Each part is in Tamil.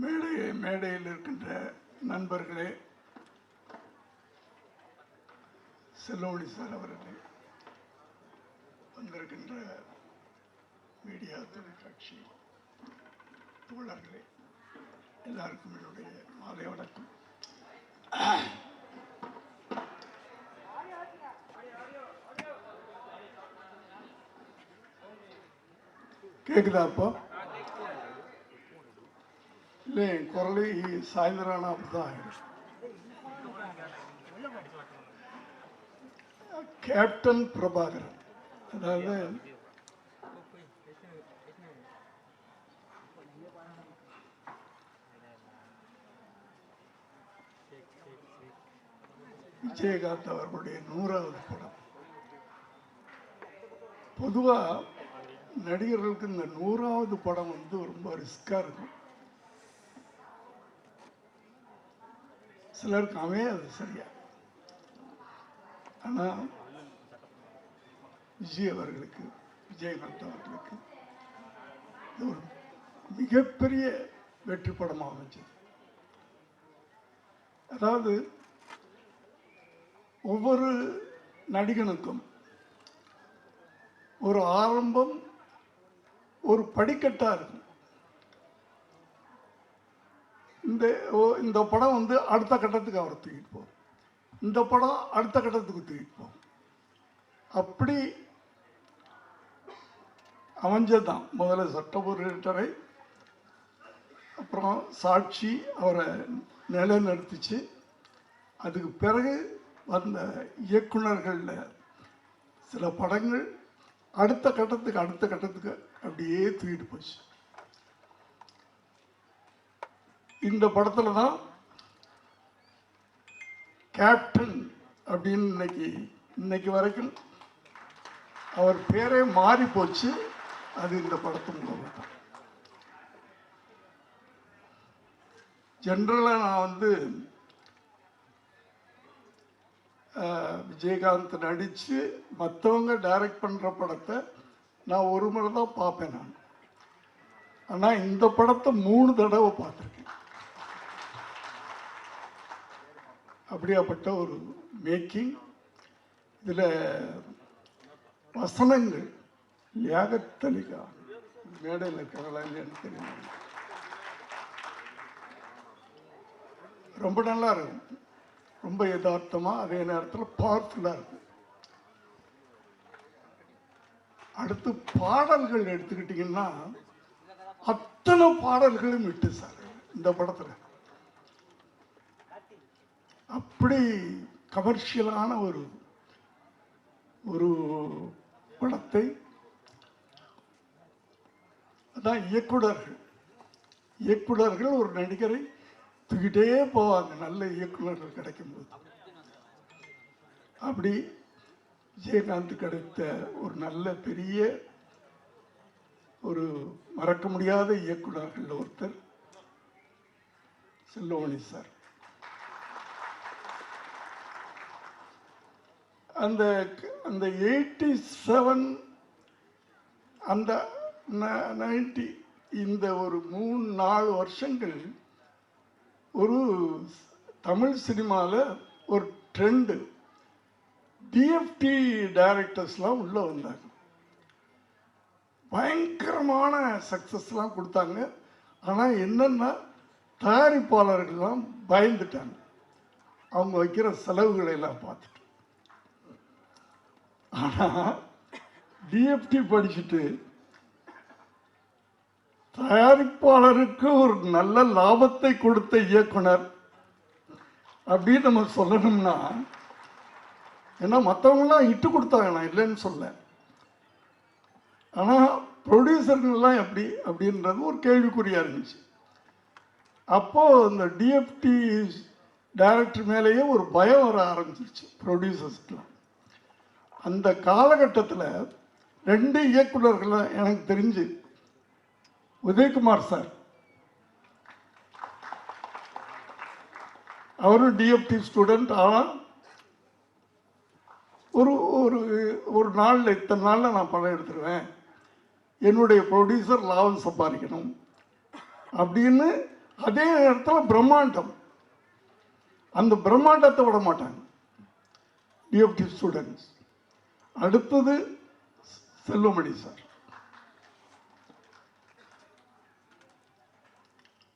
மேடையில் இருக்கின்ற நண்பர்களே, செல்லோணி சார் அவர்களே, வந்திருக்கின்ற மீடியா தொலைக்காட்சி தோழர்களே, எல்லாருக்கும் என்னுடைய மாலை வணக்கம். கேக்குதா? அப்போ இல்லை, என் குரலை சாயந்தரம் ஆனால் அப்படிதான் ஆயிடும். கேப்டன் பிரபாகரன், அதாவது விஜயகாந்த் அவர்களுடைய 100வது படம். பொதுவாக நடிகர்களுக்கு இந்த 100வது படம் ரொம்ப ரிஸ்கா இருக்கும். சிலருக்கு அமையாது சரியா. ஆனால் விஜயகாந்த் அவர்களுக்கு இது ஒரு மிகப்பெரிய வெற்றி படமாக அமைஞ்சது. அதாவது ஒவ்வொரு நடிகனுக்கும் ஒரு ஆரம்பம், ஒரு படிக்கட்டா இருக்கும். இந்த படம் அடுத்த கட்டத்துக்கு அவர் தூக்கிட்டு போகும், இந்த படம் அடுத்த கட்டத்துக்கு தூக்கிட்டு போகும். அப்படி அமைஞ்சதுதான். முதல்ல சட்டபுரட்டரை, அப்புறம் சாட்சி அவரை நிலைநிறுத்திச்சு. அதுக்கு பிறகு வந்த இயக்குனர்களில் சில படங்கள் அடுத்த கட்டத்துக்கு அப்படியே தூக்கிட்டு போச்சு. இந்த படத்தில் தான் கேப்டன் அப்படின்னு இன்னைக்கு வரைக்கும் அவர் பேரே மாறி போச்சு. அது இந்த படத்தின் மூலம் தான். ஜென்ரலாக நான் விஜயகாந்த் நடித்து மற்றவங்க டைரக்ட் பண்ணுற படத்தை நான் ஒரு முறை தான் பார்ப்பேன் நான். ஆனால் இந்த படத்தை 3 தடவை பார்த்துருக்கேன். அப்படியாப்பட்ட ஒரு மேக்கிங். இதில் வசனங்கள் லியாகத்தலிகா மேடையில் இருக்கிறதா இல்லைன்னு தெரியும், ரொம்ப நல்லா இருக்கும். ரொம்ப யதார்த்தமாக, அதே நேரத்தில் பவர்ஃபுல்லாக இருக்கும். அடுத்து பாடல்கள் எடுத்துக்கிட்டிங்கன்னா அத்தனை பாடல்களும் விட்டு சார் இந்த படத்தில். அப்படி கமர்ஷியலான ஒரு படத்தை அதான் இயக்குனர்கள் ஒரு நடிகரை தூக்கிட்டே போவாங்க நல்ல இயக்குனர்கள் கிடைக்கும்போது. அப்படி விஜயகாந்த் கிடைத்த ஒரு நல்ல பெரிய ஒரு மறக்க முடியாத இயக்குனர்கள் ஒருத்தர் செல்லோணி சார். அந்த 87 அந்த 90 இந்த ஒரு 3-4 வருஷங்கள் ஒரு தமிழ் சினிமாவில் ஒரு ட்ரெண்டு. டிஎஃப்டி டைரக்டர்ஸ்லாம் உள்ளே வந்தாங்க, பயங்கரமான சக்ஸஸ்லாம் கொடுத்தாங்க. ஆனால் என்னென்னா தயாரிப்பாளர்கள்லாம் பயந்துட்டாங்க, அவங்க வைக்கிற செலவுகளை எல்லாம் பார்த்துட்டு. ஆனால் டிஎஃப்டி படிச்சுட்டு தயாரிப்பாளருக்கு ஒரு நல்ல லாபத்தை கொடுத்த இயக்குனர் அப்படின்னு நம்ம சொல்லணும்னா, ஏன்னா மற்றவங்களாம் இட்டு கொடுத்தாங்க, நான் இல்லைன்னு சொல்ல. ஆனால் ப்ரொடியூசர்கள்லாம் எப்படி அப்படின்றது ஒரு கேள்விக்குறியாக இருந்துச்சு. அப்போது இந்த டிஎஃப்டி டைரக்டர் மேலேயே ஒரு பயம் வர ஆரம்பிச்சிருச்சு ப்ரொடியூசர்ஸ்க்கெலாம். அந்த காலகட்டத்தில் 2 இயக்குநர்கள் எனக்கு தெரிஞ்சு, உதயகுமார் சார், அவரும் டிஎஃப்டி ஸ்டூடெண்ட். ஆனால் ஒரு நாளில் இத்தனை நாளில் நான் படம் எடுத்துருவேன், என்னுடைய ப்ரொடியூசர் லாபம் சம்பாதிக்கணும் அப்படின்னு அதே நேரத்தில் பிரம்மாண்டம், அந்த பிரம்மாண்டத்தை விட மாட்டாங்க டிஎஃப்டி ஸ்டூடெண்ட்ஸ். அடுத்தது செல்வமணி சார்.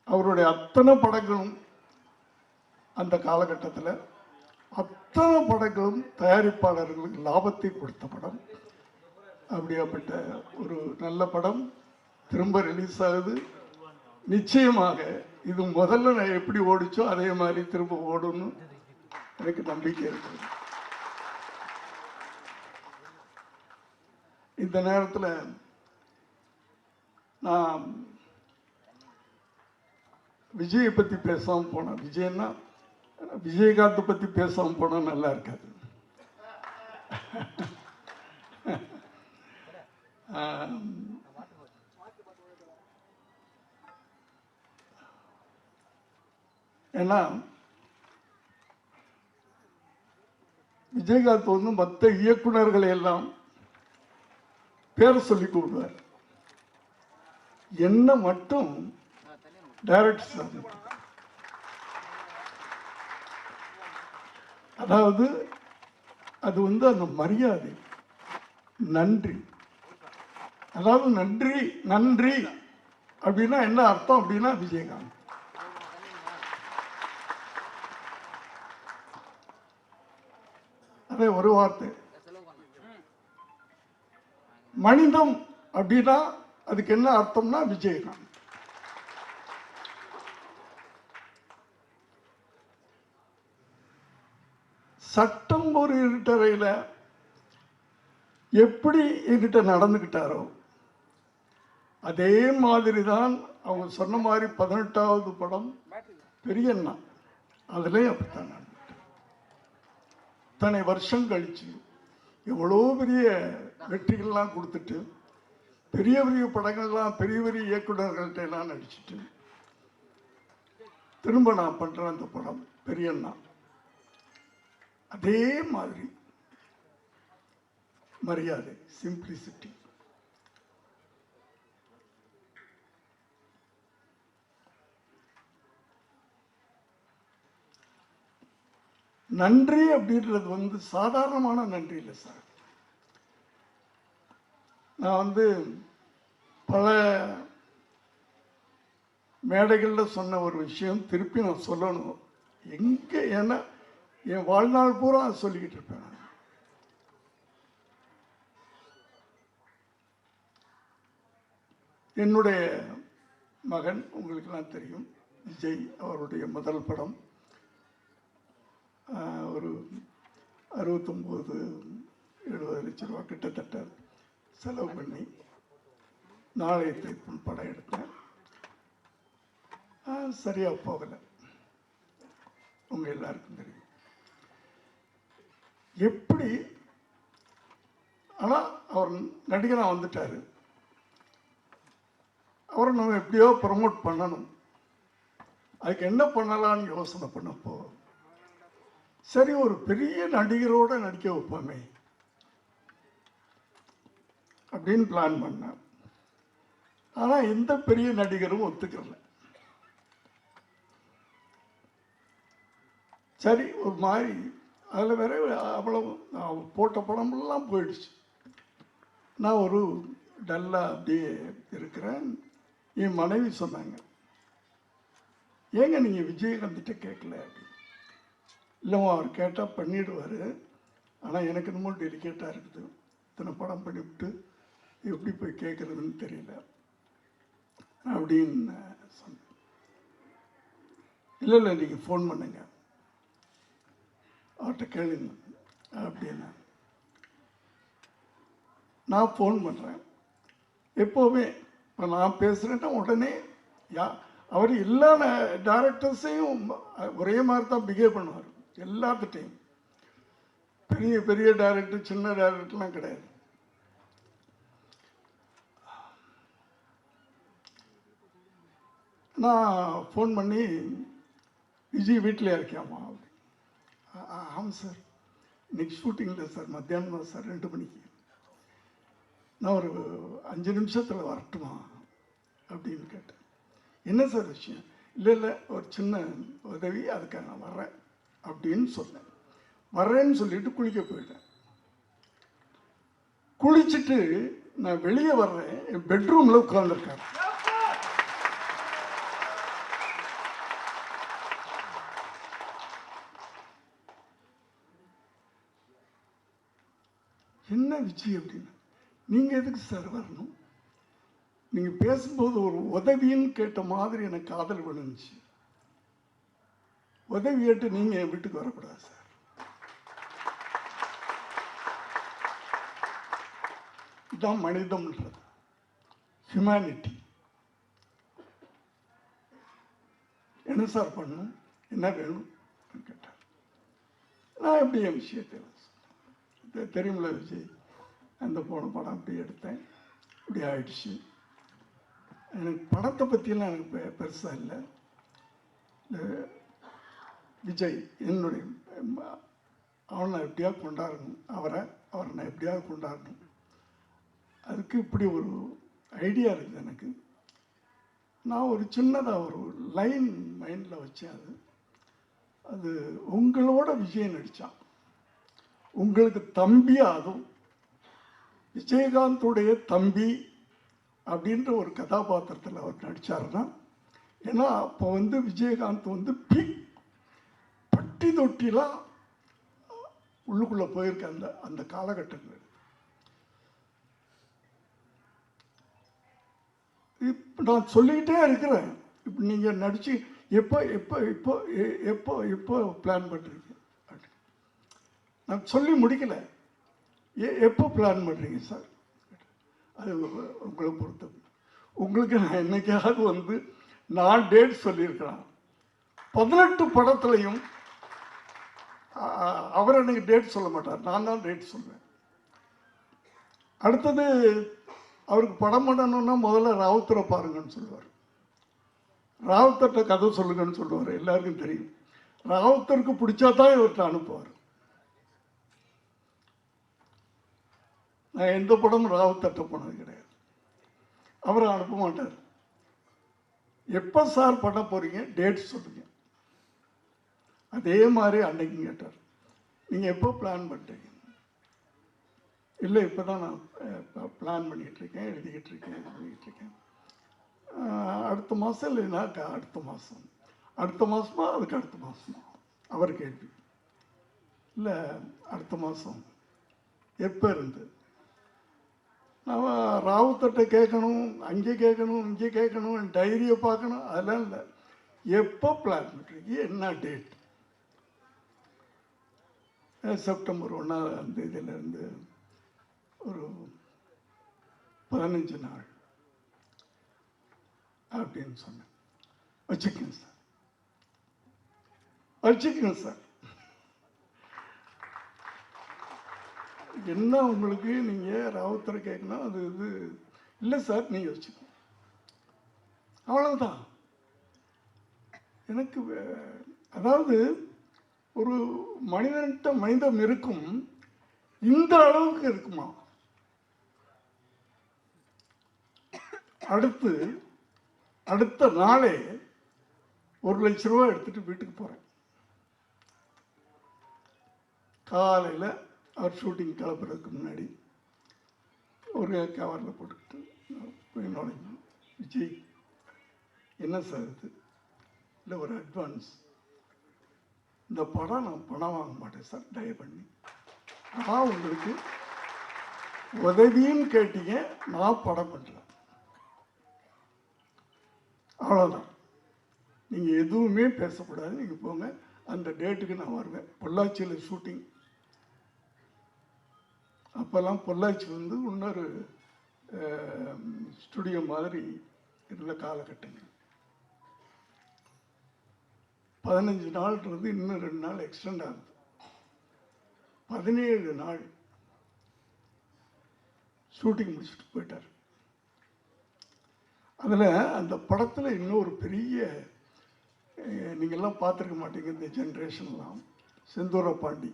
அவருடைய அத்தனை படங்களும் அந்த காலகட்டத்தில் அத்தனை படங்களும் தயாரிப்பாளர்களுக்கு லாபத்தை கொடுத்த படம். அப்படியாப்பட்ட ஒரு நல்ல படம் திரும்ப ரிலீஸ் ஆகுது. நிச்சயமாக இது முதல்ல நான் எப்படி ஓடிச்சோ அதே மாதிரி திரும்ப ஓடணும் எனக்கு நம்பிக்கை இருக்குது. இந்த நேரத்தில் நான் விஜயை பற்றி பேசாமல் போனேன். விஜய்னா விஜயகாந்தை பற்றி பேசாமல் போனால் நல்லா இருக்காது. ஏன்னா விஜயகாந்த் வந்து மற்ற இயக்குநர்களை எல்லாம் பேரை சொல்லி கூப்பிடுவார், என்ன மட்டும் டைரக்டர். அதாவது அது வந்து அந்த மரியாதை, நன்றி. அதாவது நன்றி நன்றி அப்படின்னா என்ன அர்த்தம் அப்படின்னா விஜயகாந்த். அதே ஒரு வார்த்தை மனிதம் அப்படின்னா அதுக்கு என்ன அர்த்தம்னா விஜயகாந்த். சட்டம் ஒரு இருட்டறையில் எப்படி என்கிட்ட நடந்துக்கிட்டாரோ அதே மாதிரி தான் அவங்க சொன்ன மாதிரி 18வது படம் பெரியண்ணா அதுலேயும் அப்படித்தான் நடந்துட்டு. இத்தனை வருஷம் கழிச்சு எவ்வளோ பெரிய வெற்றிகள்லாம் கொடுத்துட்டு பெரிய பெரிய படங்கள்லாம் பெரிய பெரிய இயக்குநர்கள்ட்ட எல்லாம் நடிச்சுட்டு திரும்ப நான் பண்ணுறேன் அந்த படம் பெரியண்ணா. அதே மாதிரி மரியாதை, சிம்பிளிசிட்டி. நன்றி அப்படின்றது வந்து சாதாரணமான நன்றி இல்லை சார். நான் வந்து பல மேடைகளில் சொன்ன ஒரு விஷயம் திருப்பி நான் சொல்லணும். எங்கே ஏன்னா என் வாழ்நாள் பூரா சொல்லிக்கிட்டு இருப்பேன். என்னுடைய மகன் உங்களுக்கெல்லாம் தெரியும், விஜய் அவருடைய முதல் படம் ஒரு 69-70 லட்சம் ரூபா கிட்டத்தட்ட செலவு பண்ணி நாளைய படம் எடுத்தேன். சரியாக போகலை, உங்கள் எல்லாருக்கும் தெரியும் எப்படி. ஆனால் அவர் நடிகராக வந்துட்டார், அவரை நம்ம எப்படியோ ப்ரமோட் பண்ணணும். அதுக்கு என்ன பண்ணலான்னு யோசனை பண்ணப்போ சரி ஒரு பெரிய நடிகரோடு நடிக்க வைப்போமே அப்படின்னு பிளான் பண்ணேன். ஆனால் எந்த பெரிய நடிகரும் ஒத்துக்கல. சரி ஒரு மாதிரி அதில் வேற அவ்வளவு போட்ட படமெல்லாம் போயிடுச்சு. நான் ஒரு டல்லாக அப்படியே இருக்கிறேன். என் மனைவி சொன்னாங்க, ஏங்க நீங்கள் விஜயகாந்த்கிட்ட கேட்கல அப்படின்னு. இல்லைம்மா அவர் கேட்டால் பண்ணிடுவார், ஆனால் எனக்கு என்னமோ டெலிகேட்டாக இருக்குது, இத்தனை படம் பண்ணிவிட்டு எப்படி போய் கேட்குறதுன்னு தெரியல அப்படின்னு சொன்னேன். இல்லை நீங்கள் ஃபோன் பண்ணுங்க அவர்கிட்ட கேளுங்க அப்படின்னா நான் ஃபோன் பண்ணுறேன். எப்போவுமே இப்போ நான் பேசுகிறேன்னா உடனே அவர் எல்லா டைரக்டர்ஸையும் ஒரே மாதிரி தான் பிஹேவ் பண்ணுவார். எல்லாத்துட்டையும் பெரிய பெரிய டைரக்டர் சின்ன டைரக்டர்லாம் கிடையாது. நான் ஃபோன் பண்ணி விஜய் வீட்டில் இருக்கியாமா? ஆமாம் சார், நெக்ஸ்ட் ஷூட்டிங்கில் சார், மத்தியானம் தான் சார், 2 மணிக்கு. நான் ஒரு 5 நிமிஷத்தில் வரட்டுமா அப்படின்னு கேட்டேன். என்ன சார் விஷயம்? இல்லை இல்லை ஒரு சின்ன உதவி, அதுக்காக நான் வர்றேன் அப்படின்னு சொன்னேன். வர்றேன்னு சொல்லிட்டு குளிக்க போயிட்டேன். குளிச்சுட்டு நான் வெளியே வர்றேன், என் பெட்ரூமில் உட்கார்ந்துருக்காரு. என்ன விஜய் அப்படின்னு, நீங்கள் எதுக்கு சார் வரணும்? நீங்கள் பேசும்போது ஒரு உதவின்னு கேட்ட மாதிரி எனக்கு காதல் விழுந்துச்சு. உதவி கேட்டு நீங்கள் என் வீட்டுக்கு வரக்கூடாது சார். இதுதான் மனிதம்ன்றது, ஹியூமனிட்டி. என்ன சார் பண்ணணும், என்ன வேணும் கேட்டார். நான் எப்படி என் விஷயத்தில் தெரியுமில்ல விஜய், அந்த போன படம் அப்படி எடுத்தேன், இப்படி ஆயிடுச்சு. எனக்கு படத்தை பற்றியெல்லாம் எனக்கு பெருசாக இல்லை. விஜய் என்னுடைய அவனை நான் எப்படியாவது கொண்டாடணும், அவரை நான் எப்படியாவது கொண்டாடணும். அதுக்கு இப்படி ஒரு ஐடியா இருக்குது எனக்கு. நான் ஒரு சின்னதாக ஒரு லைன் மைண்டில் வச்சேன். அது உங்களோட விஜய் நடித்தான், உங்களுக்கு தம்பியா, அதுவும் விஜயகாந்துடைய தம்பி அப்படின்ற ஒரு கதாபாத்திரத்தில் அவர் நடித்தாருன்னா, ஏன்னா அப்போ விஜயகாந்த் பட்டி தொட்டிலாம் உள்ளுக்குள்ளே போயிருக்க அந்த காலகட்டங்கள். இப்போ நான் சொல்லிக்கிட்டே இருக்கிறேன். இப்போ நீங்கள் நடித்து எப்போ எப்போ எப்போ எப்போ எப்போ பிளான் பண்ணுறீங்க? நான் சொல்லி முடிக்கலை. எப்போ பிளான் பண்ணுறீங்க சார்? அது உங்களை பொறுத்த. உங்களுக்கு நான் என்னைக்காவது நான் டேட் சொல்லியிருக்கிறேன். 18 படத்துலையும் அவர் எனக்கு டேட் சொல்ல மாட்டார், நான் தான் டேட் சொல்லுவேன். அடுத்தது அவருக்கு படம் பண்ணணும்னா முதல்ல ராவுத்தரை பாருங்கன்னு சொல்லுவார். ராவுத்தர்கிட்ட கதை சொல்லுங்கன்னு சொல்லுவார். எல்லாருக்கும் தெரியும். ராவுத்தருக்கு பிடிச்சா தான் இவர்கிட்ட அனுப்புவார். நான் எந்த படமும் ராவுத்தர்கிட்ட போனது கிடையாது. அவரை அனுப்ப மாட்டார். எப்போ சார் பண்ண போகிறீங்க, டேட் சொல்லுங்க. அதே மாதிரி அன்னைக்கு கேட்டார், நீங்கள் எப்போ பிளான் பண்ணுறீங்க? இல்லை இப்போ தான் நான் பிளான் பண்ணிகிட்ருக்கேன், எழுதிக்கிட்டு இருக்கேன். அடுத்த மாதம் இல்லைன்னா அடுத்த மாதம், அடுத்த மாதமா அதுக்கு அடுத்த மாதமா? அவர் கேள்வி. இல்லை அடுத்த மாதம். எப்போ இருந்து? நான் ராவுத்தர்கிட்ட கேட்கணும், அங்கே கேட்கணும், இங்கே கேட்கணும், டைரியை பார்க்கணும், அதெல்லாம் இல்லை. எப்போ பிளான் பண்ணுறீங்க, என்ன டேட்? செப்டம்பர் 1ஆம் தேதியிலேருந்து ஒரு 15 நாள் அப்படின்னு சொன்னேன். வச்சுக்கங்க சார், வச்சுக்கங்க சார். என்ன உங்களுக்கு, நீங்கள் ராவுத்தரை கேட்கணும், அது இல்லை சார், நீங்கள் வச்சுக்கணும், அவ்வளவுதான். எனக்கு அதாவது ஒரு மனிதன்கிட்ட மனிதம் இருக்கும், இந்த அளவுக்கு இருக்குமா? அடுத்த நாளே 1 லட்ச ரூபா எடுத்துட்டு வீட்டுக்கு போகிறேன். காலையில் அவர் ஷூட்டிங் கிளப்புறதுக்கு முன்னாடி ஒரு கவரில் போட்டுக்கிட்டு போய் நுழைஞ்சோம். விஜய், என்ன சார் இது? இல்லை, ஒரு அட்வான்ஸ். இந்த படம் நான் பணம் வாங்க மாட்டேன் சார், தயவு பண்ணி. நான் உங்களுக்கு உதவின்னு கேட்டீங்க, நான் படம் பண்ணுறேன், அவ்வளோதான். நீங்கள் எதுவுமே பேசக்கூடாது, நீங்கள் போங்க. அந்த டேட்டுக்கு நான் வருவேன். பொள்ளாச்சியில் ஷூட்டிங். அப்போல்லாம் பொள்ளாச்சி இன்னொரு ஸ்டுடியோ மாதிரி இருந்த காலகட்டங்கள். 15 நாள்ன்றது இன்னும் 2 நாள் எக்ஸ்டெண்ட் ஆகுது. 17 நாள் ஷூட்டிங் முடிச்சுட்டு போயிட்டார். அதில் அந்த படத்தில் இன்னொரு பெரிய, நீங்கள்லாம் பார்த்துருக்க மாட்டீங்க இந்த ஜென்ரேஷன்லாம், செந்தூர பாண்டி.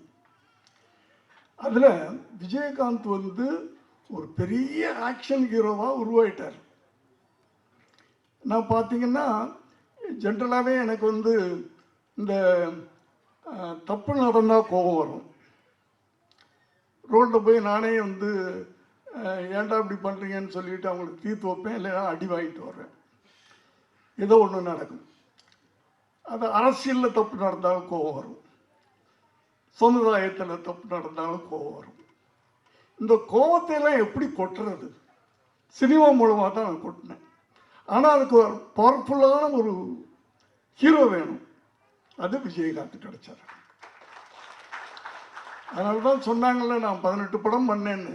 அதில் விஜயகாந்த் ஒரு பெரிய ஆக்ஷன் ஹீரோவாக உருவாயிட்டார். நான் பார்த்தீங்கன்னா ஜென்ரலாகவே எனக்கு வந்து இந்த தப்பு நடந்தால் கோபம் வரும். ரோட்டில் போய் நானே வந்து ஏன்டா இப்படி பண்ணுறீங்கன்னு சொல்லிட்டு அவங்களுக்கு தீர்த்து வைப்பேன், இல்லைன்னா அடி வாங்கிட்டு வர்றேன். ஏதோ ஒன்று நடக்கும். அது அரசியலில் தப்பு நடந்தாலும் கோபம் வரும், சமுதாயத்தில் தப்பு நடந்தாலும் கோபம் வரும். இந்த கோபத்தையெல்லாம் எப்படி கொட்டுறது? சினிமா மூலமாக தான் நான் கொட்டினேன். ஆனால் அதுக்கு ஒரு பவர்ஃபுல்லான ஒரு ஹீரோ வேணும். அது விஜயகாந்த் கிடைச்சார். அதனால தான் சொன்னாங்கல்ல, நான் 18 படம் பண்ணேன்னு.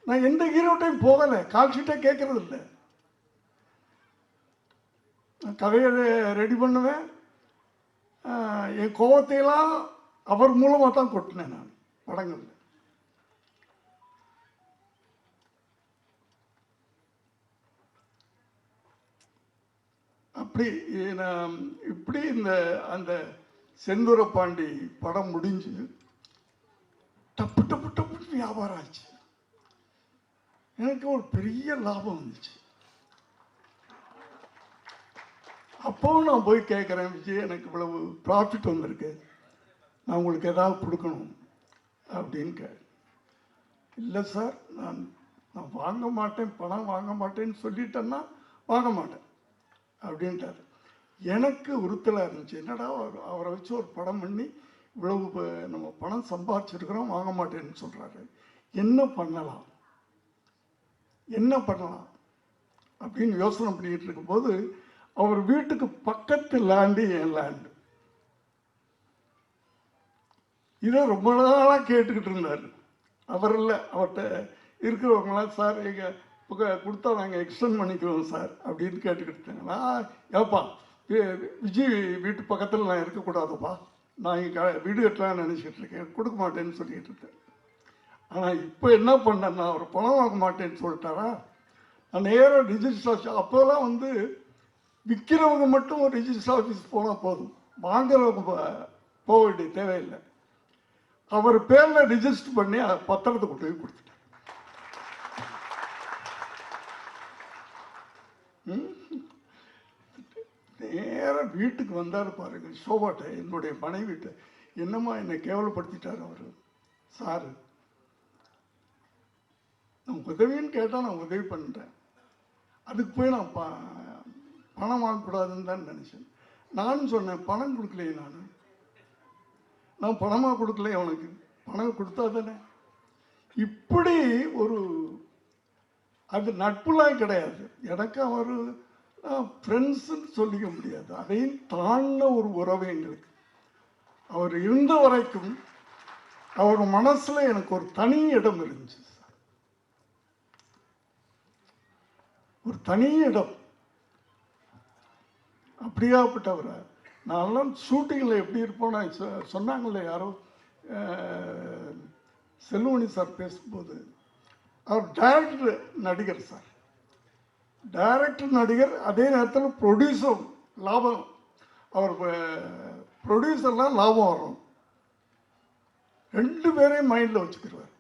நான் எந்த ஹீரோட்டையும் போகலை, கால்ஷீட்டே கேட்கறது இல்லை. நான் கதையை ரெடி பண்ணுவேன், என் கோபத்தையெல்லாம் அவர் மூலமாக தான் கொட்டினேன் நான் படங்களில். அப்படி நான் இப்படி அந்த செந்தூரபாண்டி படம் முடிஞ்சு டப்பு டப்பு டப்புன்னு வியாபாரம் ஆச்சு. எனக்கு ஒரு பெரிய லாபம் வந்துச்சு. அப்போவும் நான் போய் கேட்குறேன், விஜய் எனக்கு இவ்வளவு ப்ராஃபிட் வந்திருக்கு, நான் உங்களுக்கு ஏதாவது கொடுக்கணும் அப்படின்னு இல்லை சார், நான் வாங்க மாட்டேன், பணம் வாங்க மாட்டேன்னு சொல்லிட்டேன்னா வாங்க மாட்டேன் அப்படின்ட்டார். எனக்கு உறுத்தலாக இருந்துச்சு. என்னடா அவரை வச்சு ஒரு படம் பண்ணி இவ்வளவு நம்ம பணம் சம்பாதிச்சிருக்கிறோம், வாங்க மாட்டேன்னு சொல்கிறாரு. என்ன பண்ணலாம் அப்படின்னு யோசனை பண்ணிக்கிட்டு இருக்கும்போது அவர் வீட்டுக்கு பக்கத்து லேண்டு என் லேண்டு. இதை ரொம்ப நாளாக கேட்டுக்கிட்டு இருந்தார். அவர் இல்லை, அவர்கிட்ட இருக்கிறவங்களாம் சார் எங்கள் கொடுத்தா நாங்கள் எக்ஸ்டெண்ட் பண்ணிக்குவோம் சார் அப்படின்னு கேட்டுக்கிட்டு இருந்தாங்க. ஏப்பா விஜய் வீட்டு பக்கத்தில் நான் இருக்கக்கூடாதுப்பா, நான் இங்கே வீடு கட்டலான்னு நினச்சிக்கிட்டு இருக்கேன், கொடுக்க மாட்டேன்னு சொல்லிக்கிட்டு இருக்கேன். ஆனால் இப்போ என்ன பண்ணேன்னா, அவர் பணம் வாங்க மாட்டேன்னு சொல்லிட்டாரா, நான் நேராக ரிஜிஸ்டர் ஆஃபீஸ், அப்போல்லாம் வந்து விற்கிறவங்க மட்டும் ஒரு ரிஜிஸ்டர் ஆஃபீஸ் போனால் போதும், வாங்குறவங்க போக வேண்டிய தேவையில்லை. அவர் பேரில் ரிஜிஸ்டர் பண்ணி பத்திரத்தை கொண்டு போய் கொடுத்துட்டேன். நேராக வீட்டுக்கு வந்தார் பாருங்க, ஷோபாட்ட, என்னுடைய மனைவிட்ட. என்னம்மா என்னை கேவலப்படுத்திட்டார் அவர். சார், நான் உதவின்னு கேட்டால் நான் உதவி பண்ணுறேன், அதுக்கு போய் நான் பணம் வாங்கக்கூடாதுன்னு தான் நினச்சேன். நானும் சொன்னேன், பணம் கொடுக்கலையே, நான் பணமாக கொடுக்கலையே, அவனுக்கு பணம் கொடுத்தா தானே. இப்படி ஒரு அது நட்புலாம் கிடையாது எனக்கு. அவர் ஃப்ரெண்ட்ஸுன்னு சொல்லிக்க முடியாது, அதையும் தாண்டின ஒரு உறவு எங்களுக்கு. அவர் இருந்த வரைக்கும் அவர் மனசில் எனக்கு ஒரு தனி இடம் இருந்துச்சு, ஒரு தனி இடம். அப்படியாப்பட்டவர். நான்லாம் ஷூட்டிங்கில் எப்படி இருப்போம், நான் சொன்னாங்களே யாரோ செல்வமணி சார் பேசும்போது, அவர் டைரக்டர் நடிகர் சார், டைரக்டர் நடிகர், அதே நேரத்தில் ப்ரொடியூசர். லாபம், அவர் ப்ரொடியூசர்லாம் லாபம் வரும், ரெண்டு பேரையும் மைண்டில் வச்சுக்கிறார்.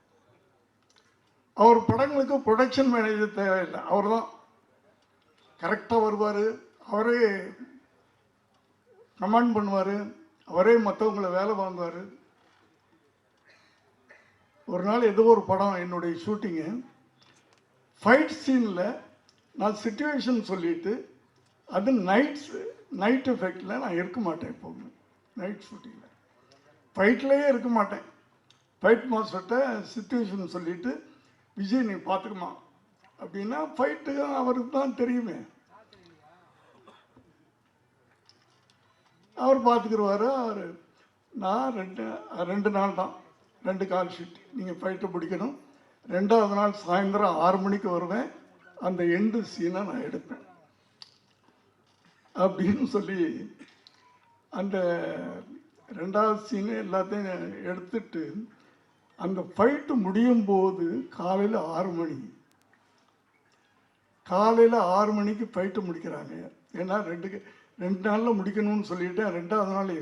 அவர் படங்களுக்கு ப்ரொடக்ஷன் மேனேஜர் தேவையில்லை, அவர் தான் கரெக்டாக வருவார், அவரே கமாண்ட் பண்ணுவார், அவரே மற்றவங்களை வேலை வாங்குவார். ஒரு நாள் ஏதோ ஒரு படம், என்னுடைய ஷூட்டிங்கு, ஃபைட் சீனில் நான் சிச்சுவேஷன் சொல்லிவிட்டு, அது நைட் எஃபெக்டில் நான் இருக்க மாட்டேன். எப்போவுமே நைட் ஷூட்டிங்கில் ஃபைட்லேயே இருக்க மாட்டேன். ஃபைட் மாஸ்டர்கிட்ட சிச்சுவேஷன் சொல்லிவிட்டு, விஜய் நீ பார்த்துக்குமா அப்படின்னா, ஃபைட்டு அவருக்கு தான் தெரியுமே, அவர் பார்த்துக்குருவார். அவர் நான் ரெண்டு நாள் தான், 2 கால் ஷீட், நீங்கள் ஃபைட்டை பிடிக்கணும். 2வது நாள் சாயந்தரம் 6 மணிக்கு வருவேன், அந்த எண்டு சீனை நான் எடுப்பேன் அப்படின்னு சொல்லி, அந்த 2வது சீனு எல்லாத்தையும் எடுத்துட்டு, அந்த ஃபைட்டு முடியும் போது காலையில் 6 மணிக்கு ஃபைட்டு முடிக்கிறாங்க. ஏன்னா 2 நாளில் முடிக்கணும்னு சொல்லிவிட்டேன். 2வது நாள்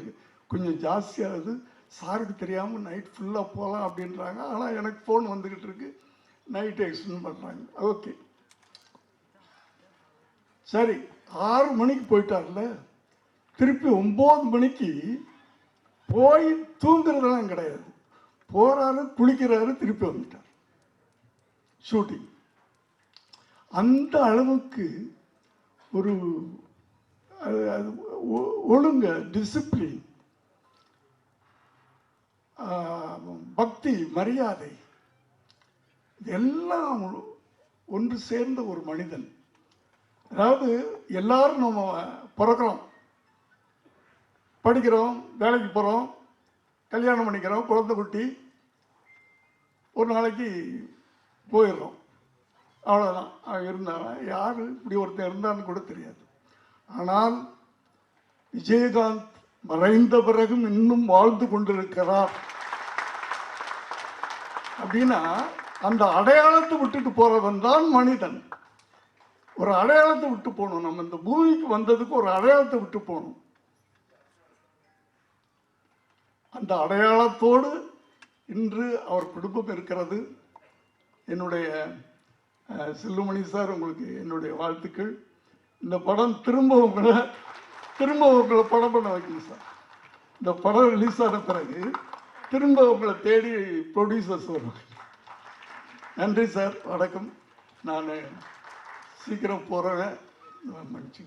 கொஞ்சம் ஜாஸ்தியாகுது, சாருக்கு தெரியாமல் நைட் ஃபுல்லாக போகலாம் அப்படின்றாங்க. ஆனால் எனக்கு ஃபோன் வந்துக்கிட்டு இருக்கு, நைட்டு எக்ஸ்டெண்ட் பண்ணுறாங்க. ஓகே சரி, 6 மணிக்கு போயிட்டார்ல, திருப்பி 9 மணிக்கு போய் தூங்குறதெல்லாம் கிடையாது. போகிறாரு, குளிக்கிறாரு, திருப்பி வந்துட்டார் ஷூட்டிங். அந்த அளவுக்கு ஒரு அது ஒழுங்க, டிசிப்ளின், பக்தி, மரியாதை எல்லாம் ஒன்று சேர்ந்த ஒரு மனிதன். அதாவது எல்லாரும் நம்ம பிறக்கிறோம், படிக்கிறோம், வேலைக்கு போகிறோம், கல்யாணம் பண்ணிக்கிறோம், குழந்தை குட்டி, ஒரு நாளைக்கு போயிடுறோம், அவ்வளோதான். இருந்தாலும் யார் இப்படி ஒருத்தர் இருந்தான்னு கூட தெரியாது. ஆனால் விஜயகாந்த் மறைந்த பிறகும் இன்னும் வாழ்ந்து கொண்டிருக்கிறார் அப்படின்னா அந்த அடையாளத்தை விட்டுட்டு போறவன் தான் மனிதன். ஒரு அடையாளத்தை விட்டு போகணும். நம்ம இந்த பூமிக்கு வந்ததுக்கு ஒரு அடையாளத்தை விட்டு போகணும். அந்த அடையாளத்தோடு இன்று அவர் குடும்பம் இருக்கிறது. என்னுடைய செல்லுமணி சார், உங்களுக்கு என்னுடைய வாழ்த்துக்கள். இந்த படம் திரும்ப உங்களை படம் பண்ண வைக்கணும் சார். இந்த படம் ரிலீஸ் ஆன பிறகு திரும்ப உங்களை தேடி ப்ரொடியூசர்ஸ் வருவாங்க. நன்றி சார், வணக்கம். நான் சீக்கிரம் போகிறேன், மன்னிச்சு.